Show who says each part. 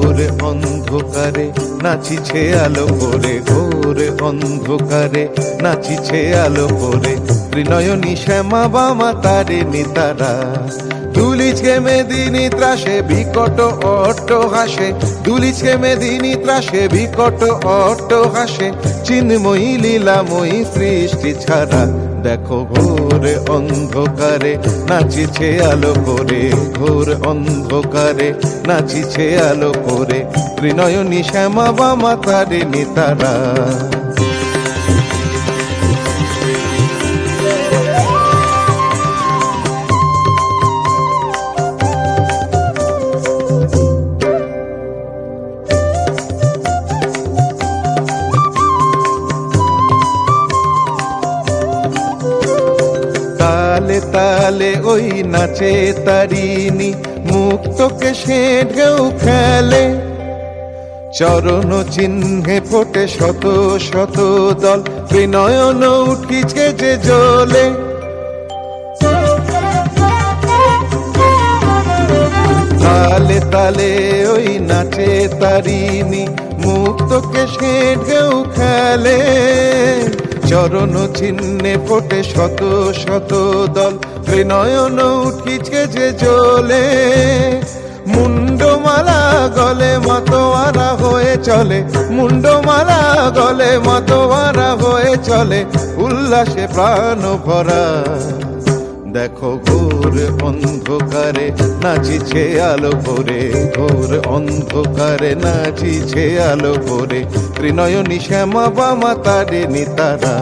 Speaker 1: ঘোর অন্ধকারে নাচিছে আলো করে, ঘোর অন্ধকারে নাচিছে আলো করে। ত্রিনয়নী শ্যামা বামা তারিণী তারা, দুলিছে মেদিনী ত্রাসে বিকট অট্ট হাসে, দুলিছে মেদিনী ত্রাসে বিকট অট্ট হাসে। চিন্ময়ী লীলাময়ী সৃষ্টি ছাড়া, দেখো ঘোর অন্ধকারে নাচিছে আলো করে, ঘোর অন্ধকারে নাচিছে আলো করে। ত্রিনয়নী শ্যামা বামা তারিণী তারা। তালে তালে ওই নাচে তারিণী, মুক্তকে সে ঢেউ খেলে। চরণ চিহ্নে ফোটে শত শত দল, ত্রিনয়ন উঠিছে যে জ্বলে। তালে তালে ওই নাচে তারিণী, মুক্তকে সে ঢেউ খেলে। চরণ চিহ্নে ফোটে শত শত দল, ত্রিনয়ন উঠিছে যে জ্বলে। মুন্ডমালা গলে মাতোয়ারা হয়ে চলে, মুন্ডমালা গলে মাতোয়ারা হয়ে চলে। উল্লাসে প্রাণ ভরা, দেখো ঘোর অন্ধকারে নাচিছে আলো করে, ঘোর অন্ধকারে নাচিছে আলো করে। ত্রিনয়নী শ্যামা বামা তারিণী তারা।